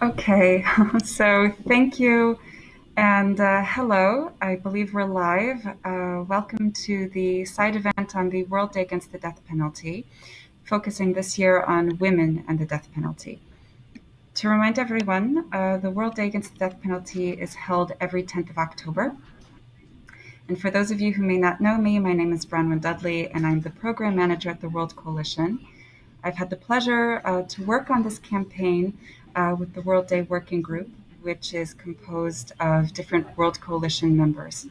Okay, so thank you and hello. I believe we're live. Welcome to the side event on the World Day Against the Death Penalty, focusing this year on women and the death penalty. To remind everyone, the World Day Against the Death Penalty is held every 10th of October. And for those of you who may not know me, my name is Bronwyn Dudley, and I'm the program manager at the World Coalition. I've had the pleasure to work on this campaign with the World Day Working Group, which is composed of different World Coalition members.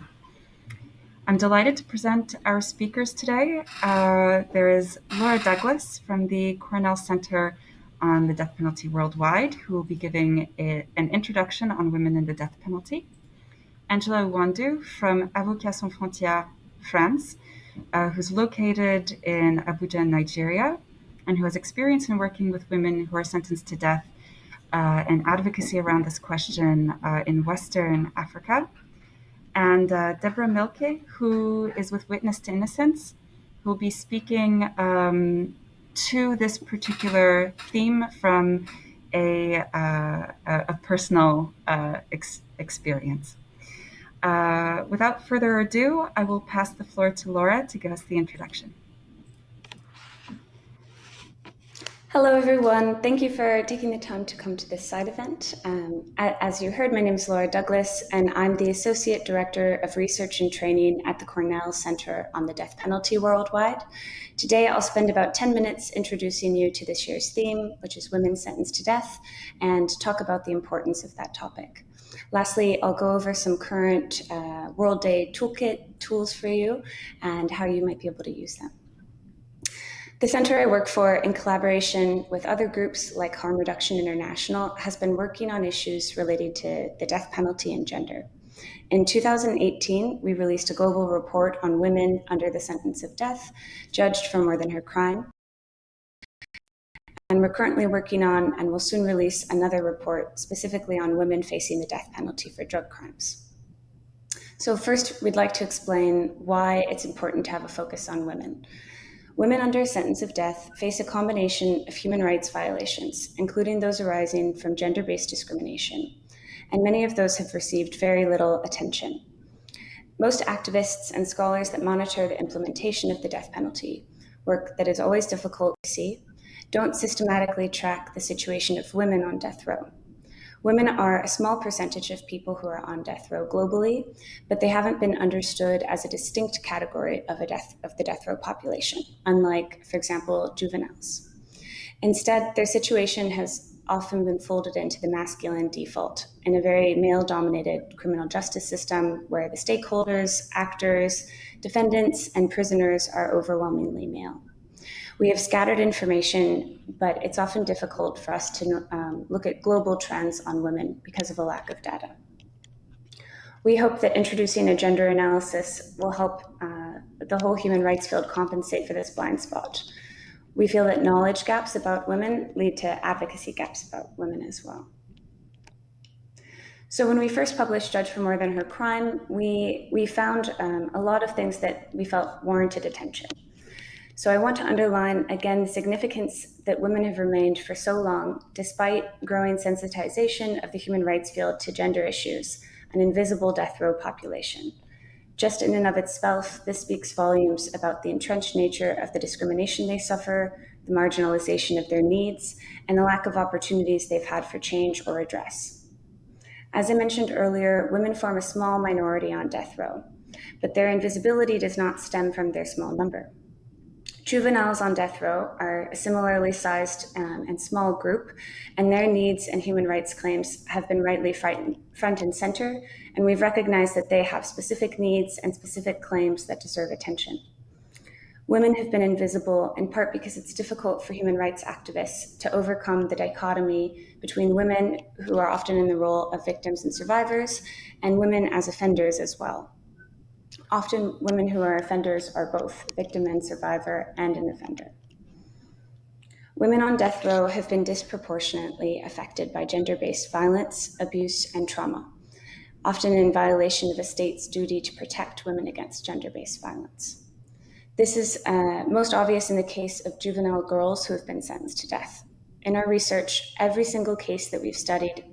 I'm delighted to present our speakers today. There is Laura Douglas from the Cornell Center on the Death Penalty Worldwide, who will be giving an introduction on women in the death penalty. Angela Wandu from Avocats Sans Frontières France, who's located in Abuja, Nigeria, and who has experience in working with women who are sentenced to death and advocacy around this question in Western Africa. And Deborah Milke, who is with Witness to Innocence, who will be speaking to this particular theme from a personal experience. Without further ado, I will pass the floor to Laura to give us the introduction. Hello, everyone. Thank you for taking the time to come to this side event. As you heard, my name is Laura Douglas, and I'm the Associate Director of Research and Training at the Cornell Center on the Death Penalty Worldwide. Today, I'll spend about 10 minutes introducing you to this year's theme, which is women sentenced to death, and talk about the importance of that topic. Lastly, I'll go over some current World Day Toolkit tools for you and how you might be able to use them. The center I work for, in collaboration with other groups like Harm Reduction International, has been working on issues related to the death penalty and gender. In 2018, we released a global report on women under the sentence of death, judged for more than her crime. And we're currently working on, and will soon release, another report specifically on women facing the death penalty for drug crimes. So first, we'd like to explain why it's important to have a focus on women. Women under a sentence of death face a combination of human rights violations, including those arising from gender-based discrimination, and many of those have received very little attention. Most activists and scholars that monitor the implementation of the death penalty, work that is always difficult to see, don't systematically track the situation of women on death row. Women are a small percentage of people who are on death row globally, but they haven't been understood as a distinct category of the death row population, unlike, for example, juveniles. Instead, their situation has often been folded into the masculine default in a very male-dominated criminal justice system where the stakeholders, actors, defendants, and prisoners are overwhelmingly male. We have scattered information, but it's often difficult for us to look at global trends on women because of a lack of data. We hope that introducing a gender analysis will help the whole human rights field compensate for this blind spot. We feel that knowledge gaps about women lead to advocacy gaps about women as well. So when we first published Judge for More Than Her Crime, we found a lot of things that we felt warranted attention. So I want to underline again the significance that women have remained for so long, despite growing sensitization of the human rights field to gender issues, an invisible death row population. Just in and of itself, this speaks volumes about the entrenched nature of the discrimination they suffer, the marginalization of their needs, and the lack of opportunities they've had for change or redress. As I mentioned earlier, women form a small minority on death row, but their invisibility does not stem from their small number. Juveniles on death row are a similarly sized and small group, and their needs and human rights claims have been rightly front and center, and we've recognized that they have specific needs and specific claims that deserve attention. Women have been invisible in part because it's difficult for human rights activists to overcome the dichotomy between women who are often in the role of victims and survivors, and women as offenders as well. Often, women who are offenders are both victim and survivor and an offender. Women on death row have been disproportionately affected by gender-based violence, abuse, and trauma, often in violation of a state's duty to protect women against gender-based violence. This is most obvious in the case of juvenile girls who have been sentenced to death. In our research, every single case that we've studied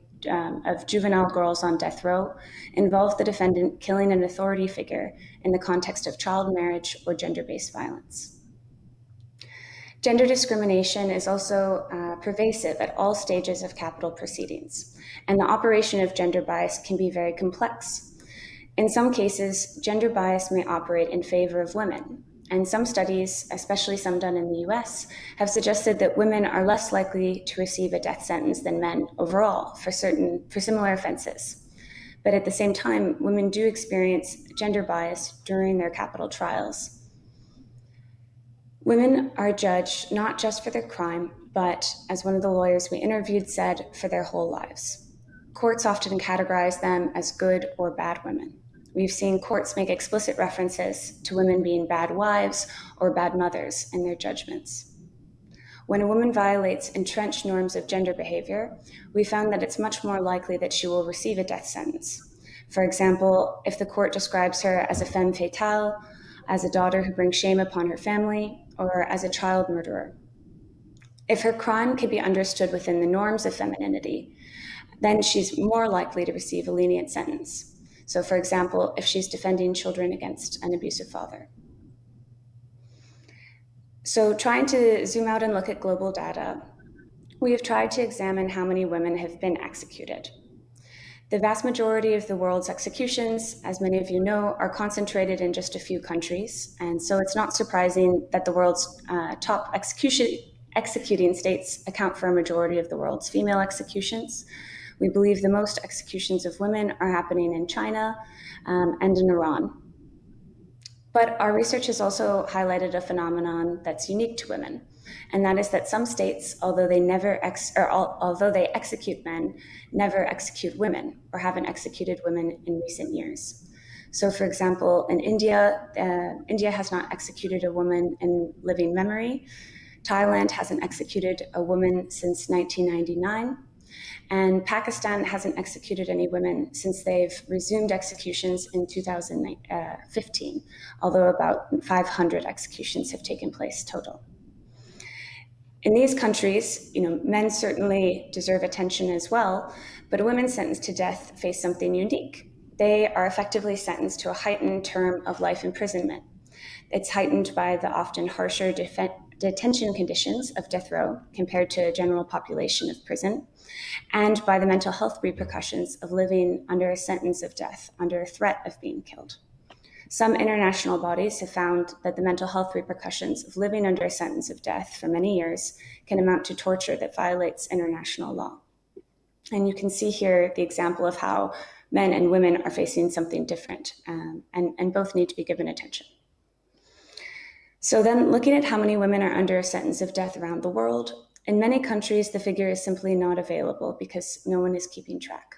of juvenile girls on death row involved the defendant killing an authority figure in the context of child marriage or gender-based violence. Gender discrimination is also pervasive at all stages of capital proceedings, and the operation of gender bias can be very complex. In some cases, gender bias may operate in favor of women, and some studies, especially some done in the US, have suggested that women are less likely to receive a death sentence than men overall for similar offenses. But at the same time, women do experience gender bias during their capital trials. Women are judged not just for their crime, but, as one of the lawyers we interviewed said, for their whole lives. Courts often categorize them as good or bad women. We've seen courts make explicit references to women being bad wives or bad mothers in their judgments. When a woman violates entrenched norms of gender behavior, we found that it's much more likely that she will receive a death sentence. For example, if the court describes her as a femme fatale, as a daughter who brings shame upon her family, or as a child murderer. If her crime can be understood within the norms of femininity, then she's more likely to receive a lenient sentence. So, for example, if she's defending children against an abusive father. So, trying to zoom out and look at global data, we have tried to examine how many women have been executed. The vast majority of the world's executions, as many of you know, are concentrated in just a few countries, and so it's not surprising that the world's top executing states account for a majority of the world's female executions. We believe the most executions of women are happening in China and in Iran. But our research has also highlighted a phenomenon that's unique to women, and that is that some states, although they execute men, never execute women or haven't executed women in recent years. So, for example, in India, India has not executed a woman in living memory. Thailand hasn't executed a woman since 1999. And Pakistan hasn't executed any women since they've resumed executions in 2015, although about 500 executions have taken place total. In these countries, men certainly deserve attention as well, but women sentenced to death face something unique. They are effectively sentenced to a heightened term of life imprisonment. It's heightened by the often harsher detention conditions of death row compared to a general population of prison, and by the mental health repercussions of living under a sentence of death, under a threat of being killed. Some international bodies have found that the mental health repercussions of living under a sentence of death for many years can amount to torture that violates international law. And you can see here the example of how men and women are facing something different, and both need to be given attention. So then, looking at how many women are under a sentence of death around the world, in many countries, the figure is simply not available because no one is keeping track.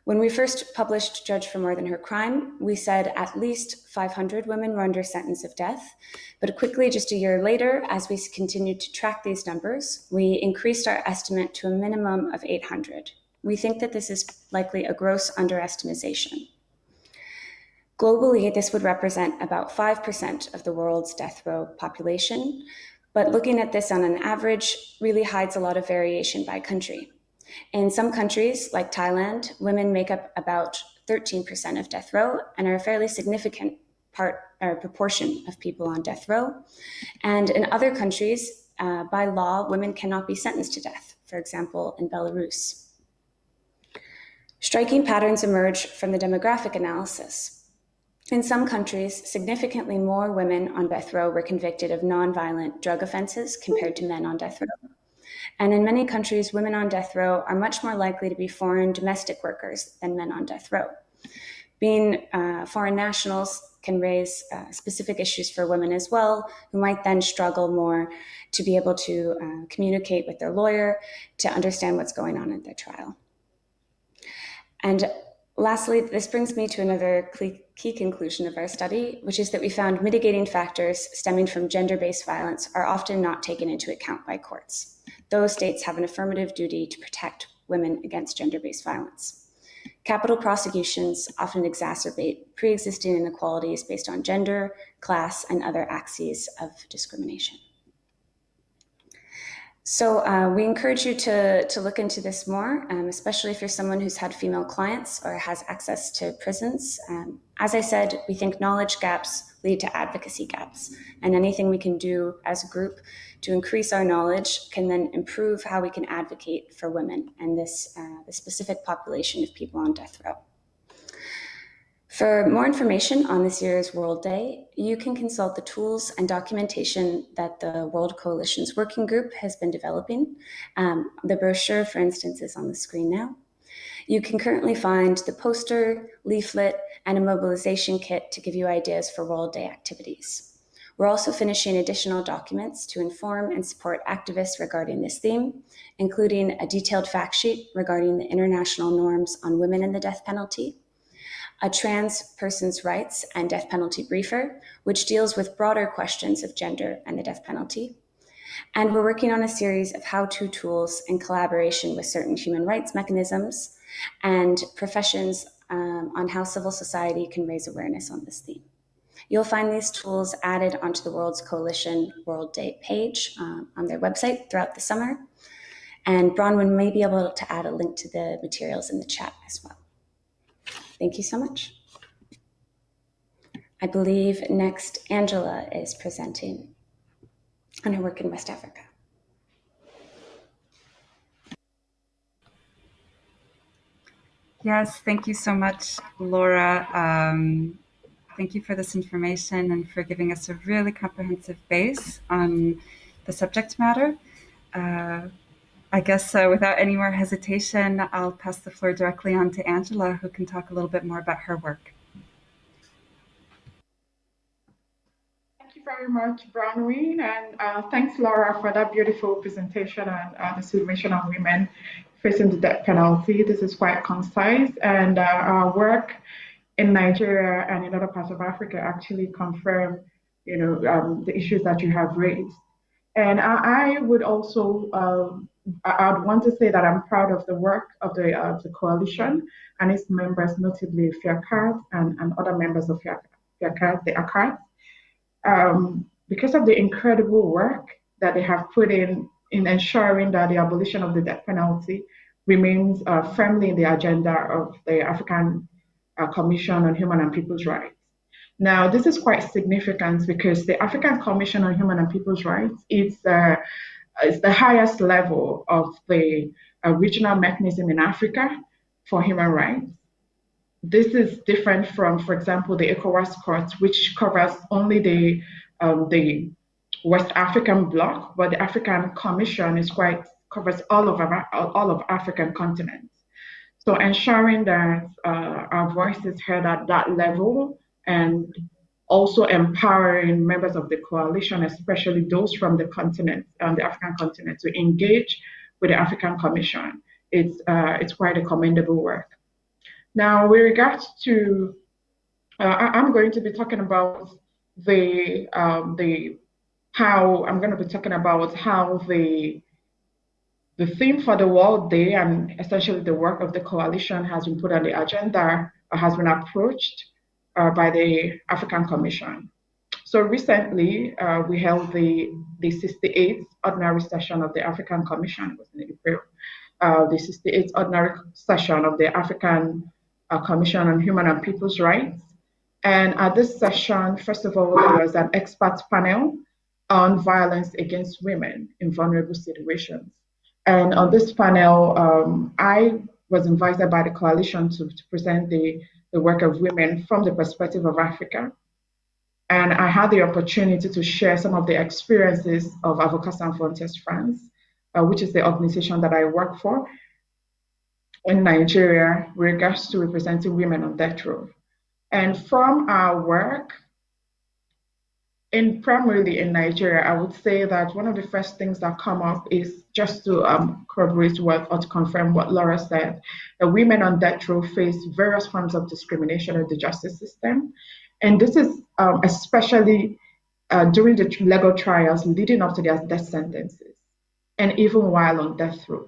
When we first published Judge for More Than Her Crime, we said at least 500 women were under sentence of death, but quickly, just a year later, as we continued to track these numbers, we increased our estimate to a minimum of 800. We think that this is likely a gross underestimation. Globally, this would represent about 5% of the world's death row population, but looking at this on an average really hides a lot of variation by country. In some countries, like Thailand, women make up about 13% of death row and are a fairly significant proportion of people on death row. And in other countries, by law, women cannot be sentenced to death, for example, in Belarus. Striking patterns emerge from the demographic analysis. In some countries, significantly more women on death row were convicted of nonviolent drug offenses compared to men on death row. And in many countries, women on death row are much more likely to be foreign domestic workers than men on death row. Being foreign nationals can raise specific issues for women as well, who might then struggle more to be able to communicate with their lawyer to understand what's going on at their trial. And lastly, this brings me to another key conclusion of our study, which is that we found mitigating factors stemming from gender-based violence are often not taken into account by courts. Those states have an affirmative duty to protect women against gender-based violence. Capital prosecutions often exacerbate pre-existing inequalities based on gender, class, and other axes of discrimination. So we encourage you to look into this more, especially if you're someone who's had female clients or has access to prisons. As I said, we think knowledge gaps lead to advocacy gaps, and anything we can do as a group to increase our knowledge can then improve how we can advocate for women and this specific population of people on death row. For more information on this year's World Day, you can consult the tools and documentation that the World Coalition's Working Group has been developing. The brochure, for instance, is on the screen now. You can currently find the poster, leaflet, and a mobilization kit to give you ideas for World Day activities. We're also finishing additional documents to inform and support activists regarding this theme, including a detailed fact sheet regarding the international norms on women in the death penalty, a trans person's rights and death penalty briefer, which deals with broader questions of gender and the death penalty. And we're working on a series of how-to tools in collaboration with certain human rights mechanisms and professions on how civil society can raise awareness on this theme. You'll find these tools added onto the World's Coalition World Day page on their website throughout the summer. And Bronwyn may be able to add a link to the materials in the chat as well. Thank you so much. I believe next Angela is presenting on her work in West Africa. Yes, thank you so much, Laura. Thank you for this information and for giving us a really comprehensive base on the subject matter. I guess without any more hesitation, I'll pass the floor directly on to Angela, who can talk a little bit more about her work. Thank you very much, Bronwyn, and thanks, Laura, for that beautiful presentation on the situation of women facing the death penalty. This is quite concise, and our work in Nigeria and in other parts of Africa actually confirm, the issues that you have raised. And I would also, I'd want to say that I'm proud of the work of the coalition and its members, notably FIACAT and other members of FIACAT, the ACAT, because of the incredible work that they have put in ensuring that the abolition of the death penalty remains firmly in the agenda of the African Commission on Human and People's Rights. Now, this is quite significant because the African Commission on Human and People's Rights is the highest level of the regional mechanism in Africa for human rights. This is different from, for example, the ECOWAS Court, which covers only the West African bloc, but the African Commission covers all of African continents. So ensuring that our voice is heard at that level and also empowering members of the coalition, especially those from the continent, the African continent, to engage with the African Commission. It's quite a commendable work. Now, with regards to, I'm going to be talking about how the theme for the World Day and essentially the work of the coalition has been put on the agenda or has been approached by the African Commission. So recently, we held the 68th ordinary session of the African Commission. It was in April. The 68th ordinary session of the African Commission on Human and People's Rights. And at this session, first of all, there was an expert panel on violence against women in vulnerable situations. And on this panel, I was invited by the coalition to present the work of women from the perspective of Africa. And I had the opportunity to share some of the experiences of Avocats Sans Frontières France, which is the organization that I work for in Nigeria with regards to representing women on death row. And from our work, primarily in Nigeria, I would say that one of the first things that come up is just to corroborate or to confirm what Laura said, that women on death row face various forms of discrimination in the justice system. And this is especially during the legal trials leading up to their death sentences, and even while on death row.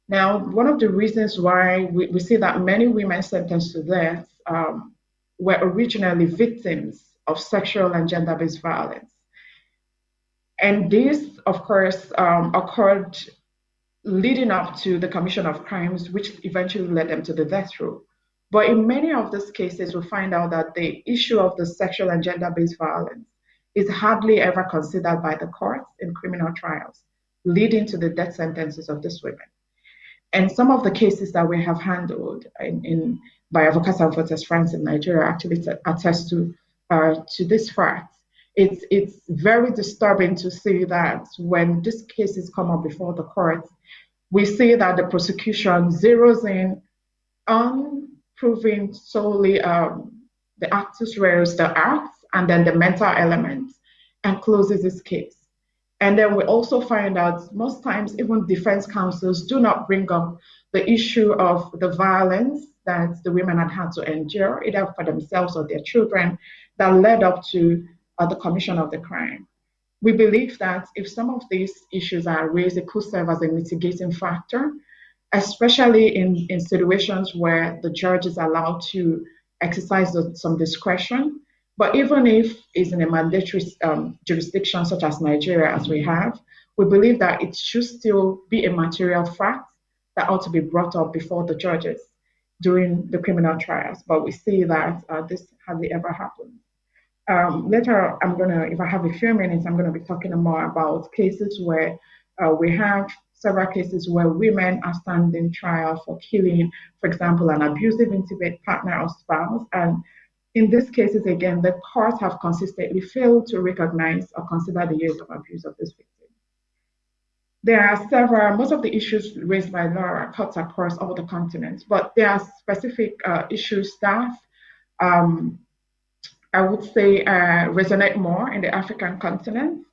Now, one of the reasons why we see that many women sentenced to death were originally victims of sexual and gender-based violence. And this, of course, occurred leading up to the commission of crimes, which eventually led them to the death row. But in many of these cases, we find out that the issue of the sexual and gender based violence is hardly ever considered by the courts in criminal trials, leading to the death sentences of these women. And some of the cases that we have handled by Avocasan versus France in Nigeria actually attest to this fact. It's very disturbing to see that when these cases come up before the courts, we see that the prosecution zeroes in on proving solely the actus reus, the acts, and then the mental elements, and closes this case. And then we also find out most times even defense counsels do not bring up the issue of the violence that the women had to endure, either for themselves or their children, that led up to the commission of the crime. We believe that if some of these issues are raised, it could serve as a mitigating factor, especially in situations where the judge is allowed to exercise some discretion. But even if it's in a mandatory jurisdiction such as Nigeria, as we have, we believe that it should still be a material fact that ought to be brought up before the judges during the criminal trials. But we see that this hardly ever happens. Later, if I have a few minutes, I'm gonna be talking more about cases where we have several cases where women are standing trial for killing, for example, an abusive intimate partner or spouse. And in these cases, again, the courts have consistently failed to recognize or consider the years of abuse of this victim. There are several, most of the issues raised by Laura cuts across all the continents, but there are specific issues that um, I would say resonate more in the African continent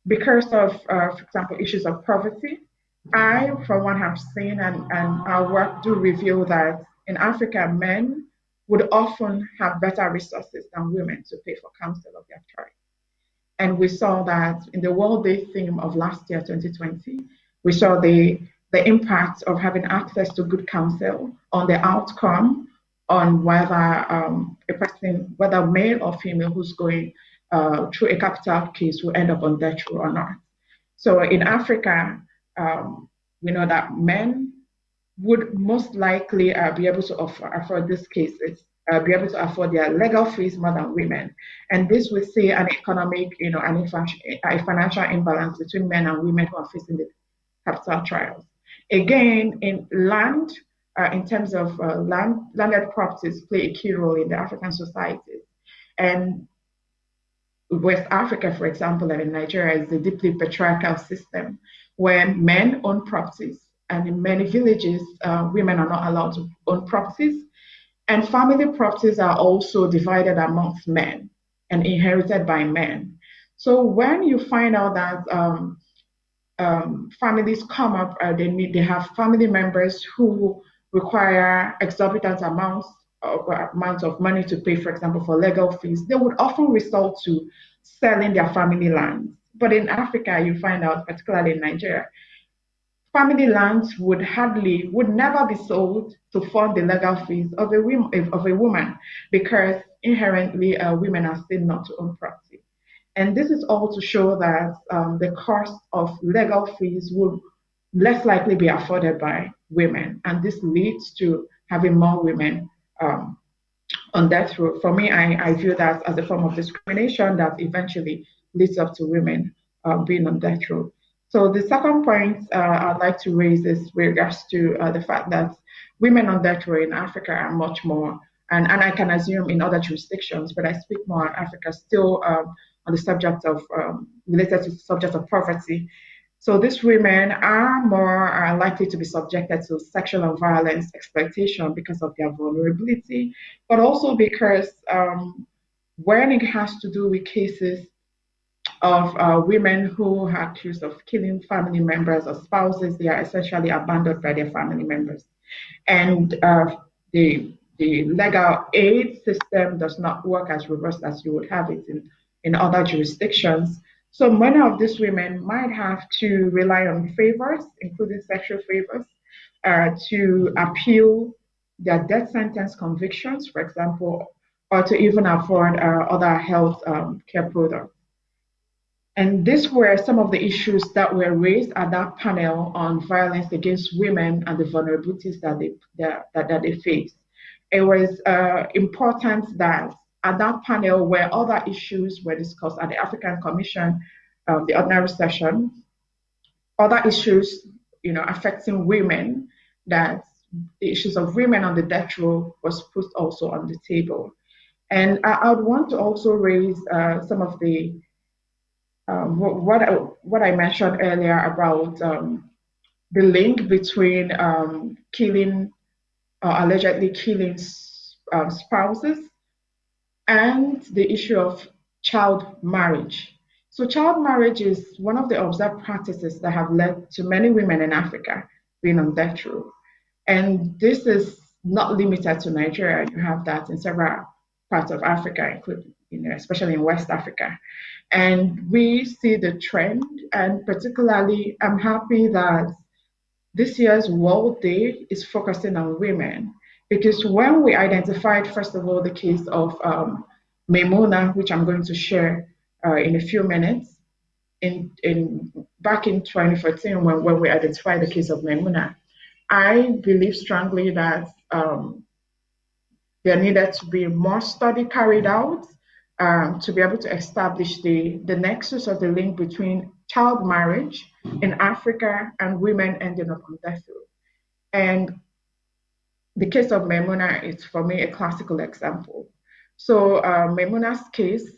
because of, for example, issues of poverty. I, for one, have seen and our work do reveal that in Africa, men would often have better resources than women to pay for counsel of their choice. And we saw that in the World Day theme of last year, 2020, we saw the impact of having access to good counsel on the outcome on whether a person, whether male or female, who's going through a capital case will end up on death row or not. So in Africa, we know that men would most likely be able to afford these cases, be able to afford their legal fees more than women. And this will see an economic, a financial imbalance between men and women who are facing the capital trials. Again, in land, in terms of landed properties play a key role in the African societies. And West Africa, for example, and in Nigeria, is a deeply patriarchal system where men own properties. And in many villages, women are not allowed to own properties. And family properties are also divided amongst men and inherited by men. So when you find out that families come up, they have family members who require exorbitant amounts of money to pay, for example, for legal fees, they would often resort to selling their family lands. But in Africa, you find out, particularly in Nigeria, family lands would never be sold to fund the legal fees of a woman because inherently women are still not to own property. And this is all to show that the cost of legal fees will less likely be afforded by women. And this leads to having more women um, on death row. For me, I view that as a form of discrimination that eventually leads up to women being on death row. So the second point I'd like to raise is with regards to the fact that women on death row in Africa are much more, and I can assume in other jurisdictions, but I speak more on Africa still on the subject of related to the subject of poverty. So these women are more likely to be subjected to sexual and violence exploitation because of their vulnerability, but also because when it has to do with cases of women who are accused of killing family members or spouses, they are essentially abandoned by their family members. And the legal aid system does not work as robust as you would have it in other jurisdictions. So many of these women might have to rely on favors, including sexual favors, to appeal their death sentence convictions, for example, or to even afford other health care products. And these were some of the issues that were raised at that panel on violence against women and the vulnerabilities that they face. It was important that at that panel where other issues were discussed at the African Commission, the ordinary session, other issues, affecting women, that the issues of women on the death row was put also on the table. And I would want to also raise some of the what I mentioned earlier about the link between killing or allegedly killing spouses and the issue of child marriage. So, child marriage is one of the observed practices that have led to many women in Africa being on death row. And this is not limited to Nigeria. You have that in several parts of Africa, including, especially in West Africa. And we see the trend, and particularly, I'm happy that this year's World Day is focusing on women because when we identified, first of all, the case of Maimuna, which I'm going to share in a few minutes, in back in 2014 when we identified the case of Maimuna, I believe strongly that there needed to be more study carried out to be able to establish the nexus or the link between child marriage in Africa and women ending up on death row. And the case of Maimuna is, for me, a classical example. So Maimuna's case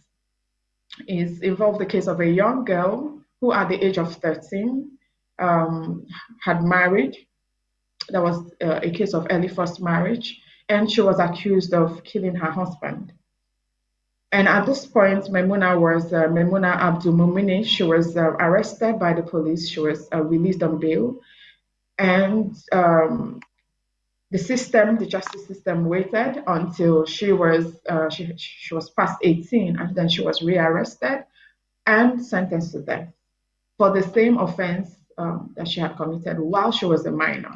involved the case of a young girl who, at the age of 13, had married. That was a case of early forced marriage, and she was accused of killing her husband. And at this point, Maimuna Abdul Mumini. She was arrested by the police. She was released on bail, and the justice system, waited until she was past 18, and then she was rearrested and sentenced to death for the same offense that she had committed while she was a minor.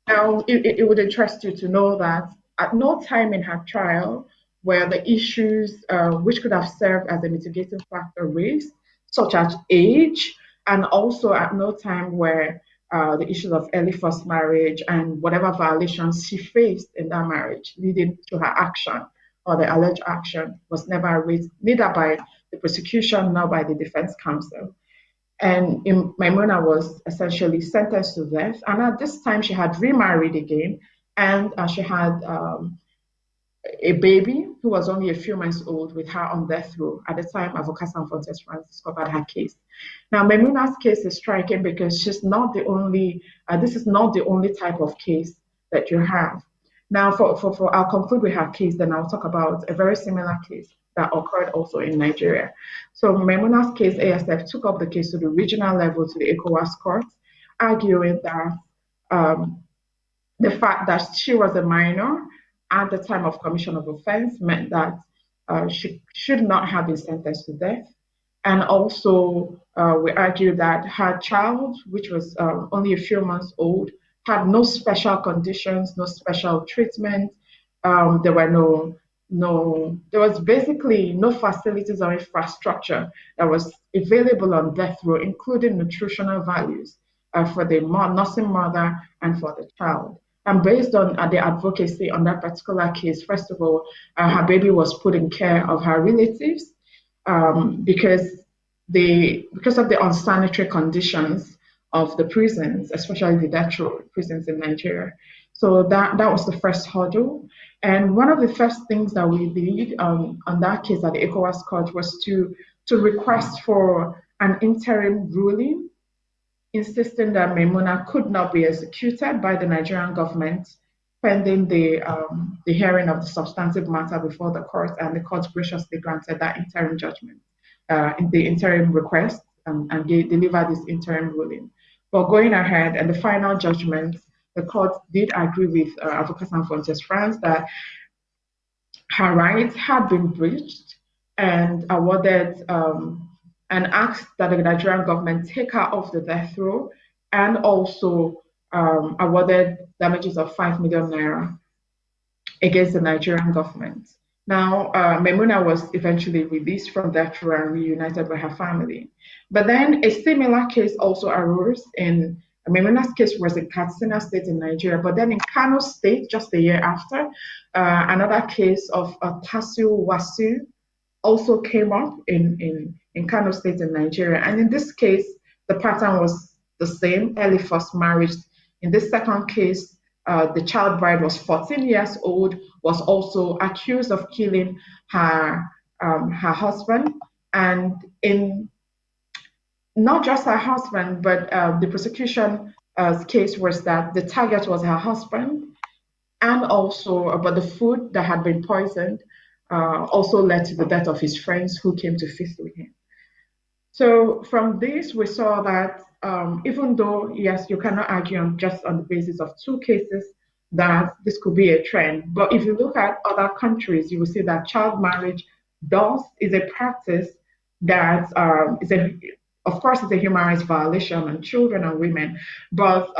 Now, it would interest you to know that at no time in her trial were the issues which could have served as a mitigating factor raised, such as age, and also at no time were the issues of early forced marriage and whatever violations she faced in that marriage leading to her action or the alleged action was never raised, neither by the prosecution nor by the defense counsel. And Maimuna was essentially sentenced to death. And at this time, she had remarried again, and she had a baby who was only a few months old with her on death row at the time Avocat Fontes France discovered her case. Now, Maimuna's case is striking because she's not the only. This is not the only type of case that you have. Now, I'll conclude with her case, then I'll talk about a very similar case that occurred also in Nigeria. So Maimuna's case, ASF took up the case to the regional level, to the ECOWAS court, arguing that the fact that she was a minor at the time of commission of offense meant that she should not have been sentenced to death. And also, we argued that her child, which was only a few months old, had no special conditions, no special treatment. There were there was basically no facilities or infrastructure that was available on death row, including nutritional values for the nursing mother and for the child. And based on the advocacy on that particular case, first of all, her baby was put in care of her relatives because of the unsanitary conditions of the prisons, especially the death row prisons in Nigeria. So that was the first hurdle. And one of the first things that we did on that case at the ECOWAS court was to request for an interim ruling insisting that Maimuna could not be executed by the Nigerian government pending the hearing of the substantive matter before the court, and the court graciously granted that interim judgment, the interim request, and delivered this interim ruling. But going ahead, and the final judgment, the court did agree with Avocat Fontes France that her rights had been breached and awarded and asked that the Nigerian government take her off the death row, and also awarded damages of 5 million naira against the Nigerian government. Now, Memuna was eventually released from death row and reunited with her family. But then a similar case also arose in Memuna's case was in Katsina State in Nigeria, but then in Kano State, just a year after, another case of Tasiu Wasu also came up in Kano State in Nigeria. And in this case, the pattern was the same, early forced marriage. In this second case, the child bride was 14 years old, was also accused of killing her husband. And in not just her husband, but the prosecution case was that the target was her husband, and also about the food that had been poisoned also led to the death of his friends who came to feast with him. So from this, we saw that even though, yes, you cannot argue on just on the basis of two cases that this could be a trend, but if you look at other countries, you will see that child marriage does is a practice that is a, of course, it's a human rights violation on children and women, but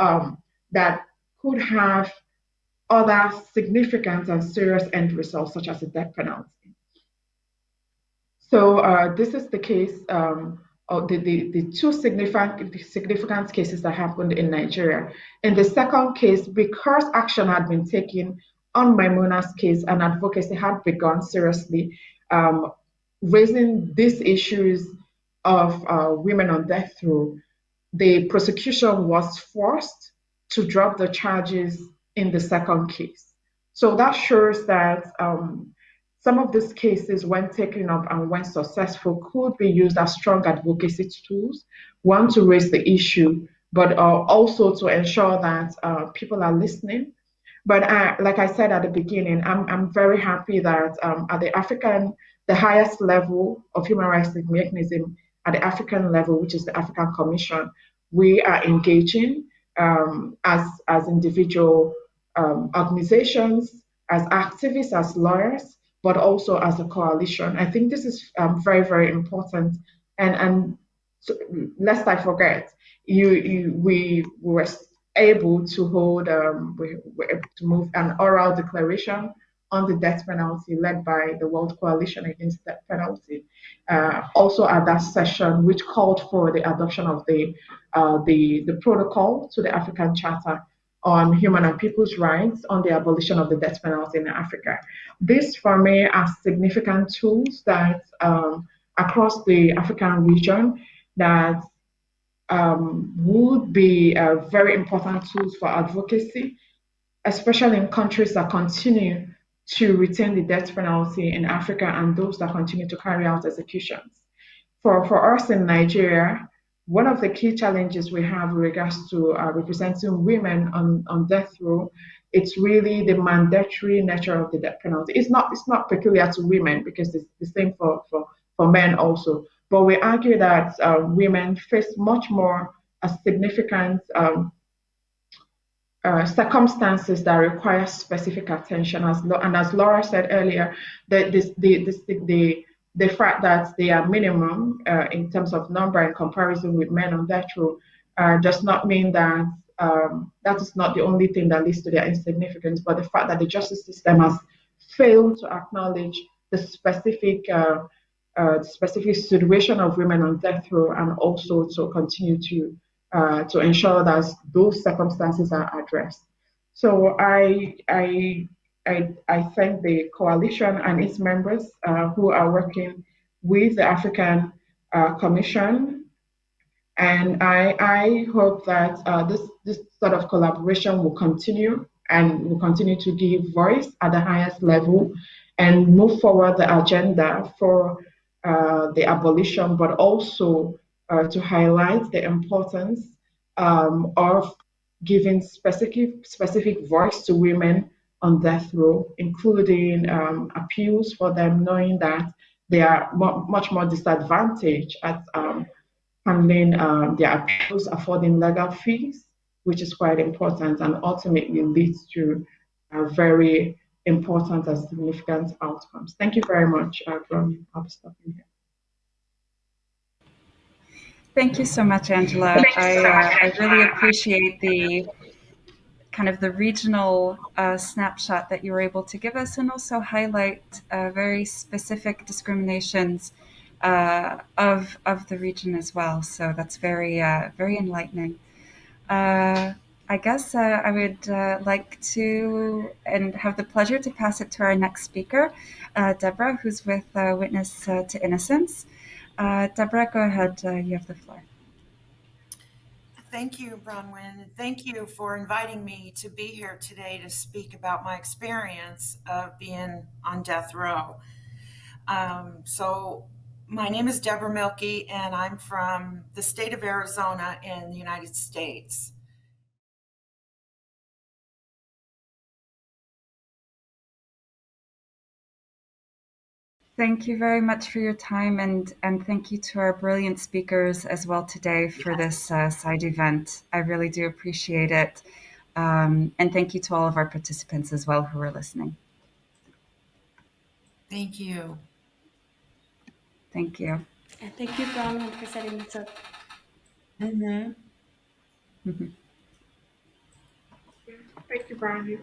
that could have other significant and serious end results, such as the death penalty. So this is the case of the two significant cases that happened in Nigeria. In the second case, because action had been taken on Maimuna's case and advocacy had begun seriously, raising these issues of women on death row, the prosecution was forced to drop the charges in the second case. So that shows that some of these cases, when taken up and when successful, could be used as strong advocacy tools, one, to raise the issue, but also to ensure that people are listening. But like I said at the beginning, I'm very happy that at the highest level of human rights mechanism, at the African level, which is the African Commission, we are engaging as individual organizations, as activists, as lawyers, but also as a coalition. I think this is very, very important. And so, lest I forget, we were able to hold, we were able to move an oral declaration on the death penalty led by the World Coalition Against Death Penalty. Also at that session, which called for the adoption of the protocol to the African Charter on human and people's rights on the abolition of the death penalty in Africa. This, for me, are significant tools that across the African region that would be very important tools for advocacy, especially in countries that continue to retain the death penalty in Africa and those that continue to carry out executions. For us in Nigeria, one of the key challenges we have with regards to representing women on death row, it's really the mandatory nature of the death penalty. It's not peculiar to women because it's the same for men also. But we argue that women face much more significant circumstances that require specific attention. And as Laura said earlier, the fact that they are minimum in terms of number in comparison with men on death row does not mean that that is not the only thing that leads to their insignificance, but the fact that the justice system has failed to acknowledge the specific situation of women on death row, and also to continue to ensure that those circumstances are addressed. So I thank the coalition and its members who are working with the African Commission, and I hope that this sort of collaboration will continue and will continue to give voice at the highest level and move forward the agenda for the abolition, but also to highlight the importance of giving specific voice to women on death row, including appeals for them, knowing that they are much more disadvantaged at handling their appeals, affording legal fees, which is quite important and ultimately leads to very important and significant outcomes. Thank you very much, Ron. I'll be stopping here. Thank you so much, Angela. I really appreciate the kind of the regional snapshot that you were able to give us, and also highlight very specific discriminations of the region as well. So that's very enlightening. I guess I would like to and have the pleasure to pass it to our next speaker, Deborah, who's with Witness to Innocence. Deborah, go ahead. You have the floor. Thank you, Bronwyn. Thank you for inviting me to be here today to speak about my experience of being on death row. My name is Deborah Milkey, and I'm from the state of Arizona in the United States. Thank you very much for your time, and thank you to our brilliant speakers as well today for this side event. I really do appreciate it. And thank you to all of our participants as well who are listening. Thank you. Thank you. And thank you, Bronwyn, for setting this up. Mm-hmm. Mm-hmm. Thank you, Brownie.